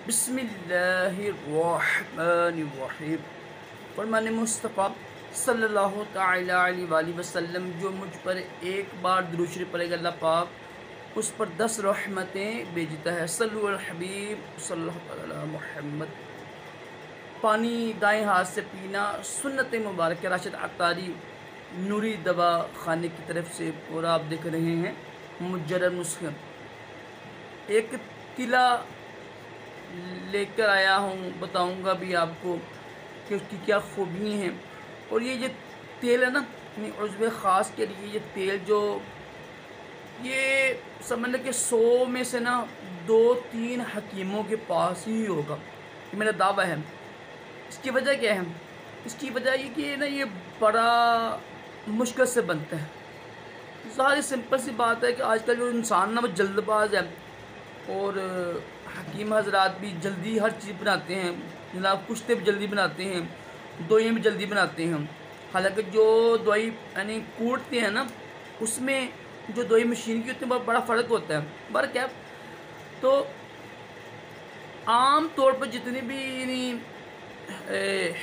बिस्मिल्लाहिर्रहमानिर्रहीम। फरमान मुस्तफ़ा सल्लल्लाहु तआला अलैहि वसल्लम, जो मुझ पर एक बार दुरूद शरीफ पढ़ेगा अल्लाह पाक उस पर 10 रहमतें भेजता है। सल्लु अल हबीब सल्लल्लाहु अलैहि मुहम्मद। पानी दाएं हाथ से पीना सुन्नत मुबारक राशिद अतारी नूरी दवा खाने की तरफ से। और आप देख रहे हैं मुजर्रद नुस्खे। एक तिला लेकर आया हूँ, बताऊँगा भी आपको कि उसकी क्या खूबियाँ हैं। और ये तेल है ना, उज़्व ख़ास के लिए ये तेल जो ये समझ लें कि 100 में से ना 2-3 हकीमों के पास ही होगा, ये मेरा दावा है। इसकी वजह क्या है? इसकी वजह ये कि ना ये बड़ा मुश्किल से बनता है। सारी सिंपल सी बात है कि आजकल जो इंसान ना वो जल्दबाज है, और हकीम हजरात भी जल्दी हर चीज़ बनाते हैं जनाब। कुश्ते भी जल्दी बनाते हैं, दवाइयाँ भी जल्दी बनाते हैं। हालांकि जो दवाई यानी कूटते हैं ना, उसमें जो दवाई मशीन की होती है बहुत बड़ा फ़र्क होता है। पर क्या, तो आम तौर पर जितनी भी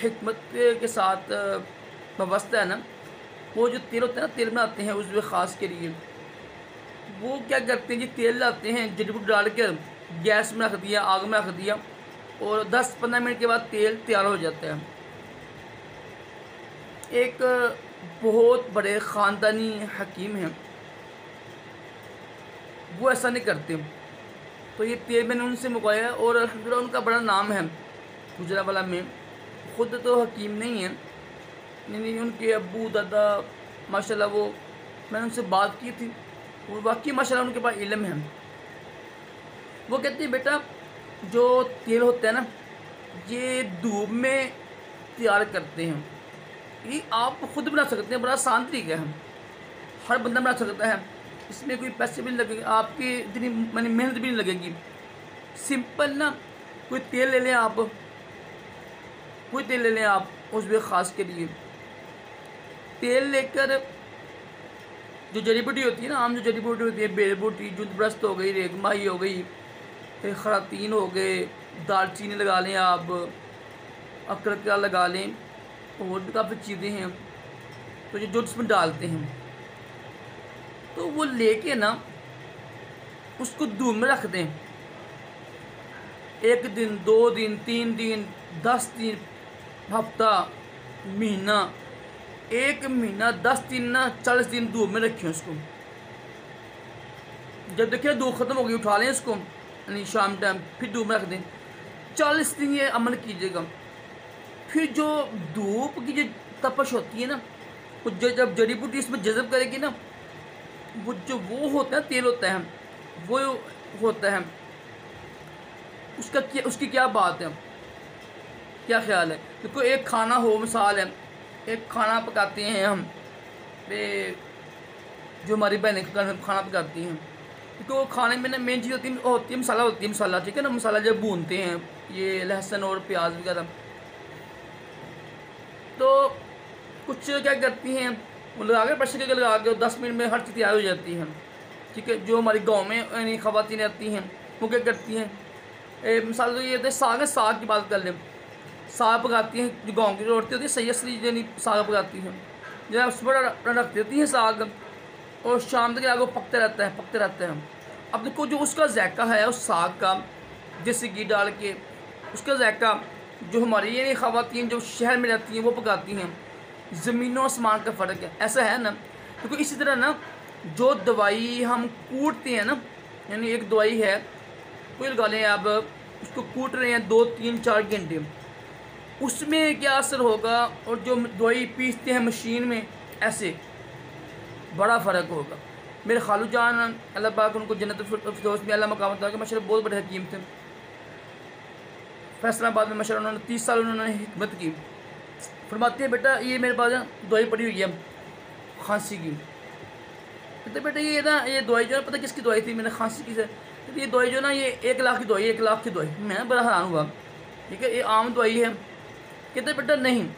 हिकमत के साथ व्यवस्था है ना, वो जो तेल होता है ना, तेल बनाते हैं उस ख़ास के लिए, वो क्या करते हैं कि तेल लाते हैं, जड़ी बूटी डाल कर गैस में रख दिया, आग में रख दिया, और 10-15 मिनट के बाद तेल तैयार हो जाता है। एक बहुत बड़े ख़ानदानी हकीम हैं, वो ऐसा नहीं करते। तो ये तेल मैंने उनसे मंगवाया और अल्हम्दुलिल्लाह उनका बड़ा नाम है गुजरांवाला में। ख़ुद तो हकीम नहीं है, नहीं उनके अब्बू दादा माशाल्लाह, वो मैंने उनसे बात की थी, और वाकई माशाल्लाह उनके पास इल्म है। वो कहते हैं बेटा, जो तेल होता है ना, ये धूप में तैयार करते हैं। ये आप खुद बना सकते हैं, बड़ा आसान तरीका है, हर बंदा बना सकता है। इसमें कोई पैसे भी नहीं लगेंगे, आपकी इतनी मैंने मेहनत भी नहीं लगेगी। सिंपल ना, कोई तेल ले लें आप, कोई तेल ले लें आप उस भी ख़ास के लिए। तेल लेकर जो जड़ी बूटी होती है ना, आम जो जड़ी बूटी होती है, बेल बूटी, जुदब्रस्त हो गई, रेगमाही हो गई, खरातीन हो गए, दालचीनी लगा लें आप, अकरका लगा लें, और भी काफ़ी चीज़ें हैं तो जो इसमें डालते हैं। तो वो लेके ना उसको धूप में रख दें, 1 दिन, 2 दिन, 3 दिन, 10 दिन, हफ्ता, महीना, 1 महीना, 10 दिन ना 40 दिन धूप में रखें उसको। जब देखिए धूप ख़त्म हो गई, उठा लें इसको, यानी शाम टाइम, फिर धूप में रख दें। 40 दिन ये अमल कीजिएगा। फिर जो धूप की जो तपश होती है ना, वो जब जड़ी बूटी इसमें जज़ब करेगी ना, वो होता है तेल होता है, वो होता है उसकी क्या बात है, क्या ख्याल है। देखो एक खाना हो, मिसाल है, एक खाना पकाते हैं हम, जो हमारी बहनें खाना पकाती हैं, तो खाने में ना मेन चीज़ होती है मसाला, ठीक है ना। मसाला जब भूनते हैं, ये लहसुन और प्याज वगैरह, तो कुछ क्या करती हैं, वो लगा के प्रेशर कुकर लगा के 10 मिनट में हर चीज़ तैयार हो जाती है, ठीक है। जो हमारी गांव में यानी ख़वातीन आती हैं, वो क्या करती हैं, मिसाल तो ये होता है साग की बात कर लें, साग पकाती हैं, जो गांव की जो औरतें होती है सही असली यानी साग पकाती हैं, जब उस पर रख देती हैं साग, और शाम तक आगे पकते रहता है। अब देखो जो उसका जायका है उस साग का, देसी घी डाल के उसका जायका, जो हमारी ये ख़वातीन जो शहर में रहती हैं वो पकाती हैं, ज़मीन और आसमान का फ़र्क है, ऐसा है ना। देखो इसी तरह ना, जो दवाई हम कूटते हैं ना, यानी एक दवाई है, कोई लगा लें आप, उसको कूट रहे हैं 2-3-4 घंटे, उसमें क्या असर होगा, और जो दवाई पीसते हैं मशीन में, ऐसे बड़ा फ़र्क होगा। मेरे खालू जान अल्लाह पाक उनको जन्नत फिरदौस में अल्लाह मकाम था कि माशाल्लाह बहुत बड़े हकीम थे। फैसलाबाद में माशाल्लाह उन्होंने 30 साल उन्होंने हिकमत की। फरमाते हैं बेटा, ये मेरे पास दवाई पड़ी हुई है खांसी की। तो बेटा ये ना, ये दवाई जो है, पता किसकी दवाई थी, मैंने खांसी की से, तो ये दवाई जो ना, ये 1 लाख की दवाई, 1 लाख की दवाई। मैं बड़ा हैरान हुआ, ठीक है, ये आम दवाई है। कहते बेटा नहीं,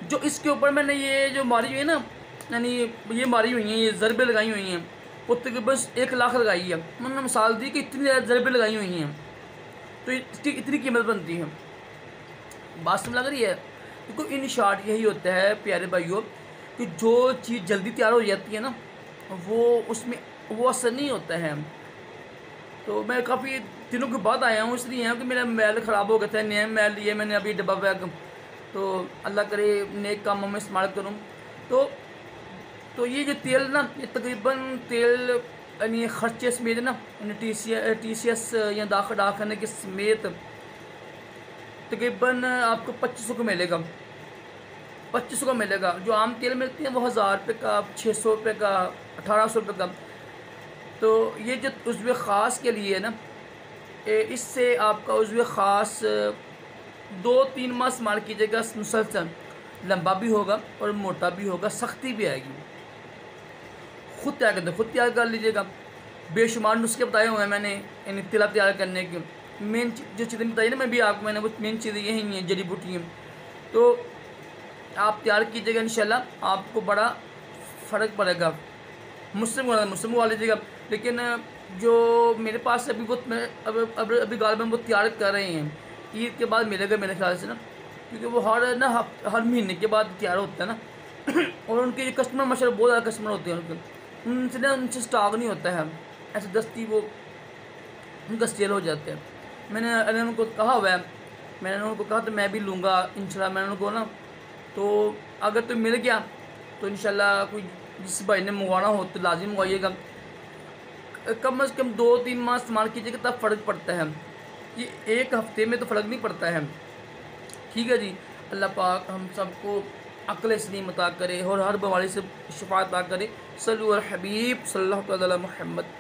जो इसके ऊपर मैंने ये जो मारी हुई है ना, यानी ये मारी हुई हैं, ये ज़रबे लगाई हुई हैं, वो तकरीबन 1 लाख लगाई है। मैंने मिसाल दी कि इतनी ज़्यादा ज़रबे लगाई हुई हैं, तो इसकी इतनी कीमत बनती है। बात समझ लग रही है? देखो इन शॉर्ट यही होता है प्यारे भाइयों कि जो चीज़ जल्दी तैयार हो जाती है ना, वो उसमें वो असर नहीं होता है। तो मैं काफ़ी दिनों के बाद आया हूँ, इसलिए आया हूँ कि मेरा मैल ख़राब हो गया था, नया मैल लिया मैंने अभी डब्बा बैग। तो अल्लाह करे नेक कामों में इस्तेमाल करूँ। तो तो ये जो तेल ना, ये तकरीबन तेल यानी खर्चे समेत ना, यानी TCS या दाखिल करने के समेत तकरीबन आपको 2500 को मिलेगा। 2500 का मिलेगा। जो आम तेल मिलते हैं वो 1000 रुपये का, 600 रुपये का, 1800 रुपये का। तो ये जो उज़्व ख़ास के लिए ना, इससे आपका उज़्व ख़ास 2-3 माह इस्तेमाल कीजिएगा मुसलसल, लंबा भी होगा और मोटा भी होगा, सख्ती भी आएगी। खुद तैयार करते खुद तैयार कर लीजिएगा। बेशुमार नुस्खे बताए हुए हैं मैंने इन तिला तैयार करने के। मेन जो चीज़ें बताई ना मैं भी आपको, मैंने वो मेन चीज़ें यही हैं, जड़ी बूटियाँ। तो आप तैयार कीजिएगा, इंशाल्लाह आपको बड़ा फ़र्क पड़ेगा। मुझसे मंगवा लीजिएगा। लेकिन जो मेरे पास अभी वो मैं अभी गालिबन वो तैयार कर रहे हैं, ईद के बाद मिलेगा मेरे ख्याल से ना, क्योंकि वो हर महीने के बाद तैयार होता है ना। और उनके जो कस्टमर माशाल्लाह बहुत ज़्यादा कस्टमर होते हैं उनसे स्टॉक नहीं होता है, ऐसे दस्ती वो उनका सेल हो जाते हैं। मैंने उनको कहा हुआ है, मैंने उनको कहा तो मैं भी लूँगा इंशाल्लाह। मैंने उनको ना, तो अगर तो मिल गया तो इंशाल्लाह कोई जिस भाई ने मंगवाना हो तो लाजिम मंगवाइएगा। कम से कम 2-3 माह इस्तेमाल कीजिएगा, तब फ़र्क पड़ता है। ये एक हफ़्ते में तो फ़र्क नहीं पड़ता है। ठीक है जी। अल्लाह पाक हम सबको अक्ल सलीम अता करे और हर बीमारी से शिफा अता करे। सल्लल्लाहु अलैहि हबीब सल्लल्लाहु अलैहि मुहम्मद।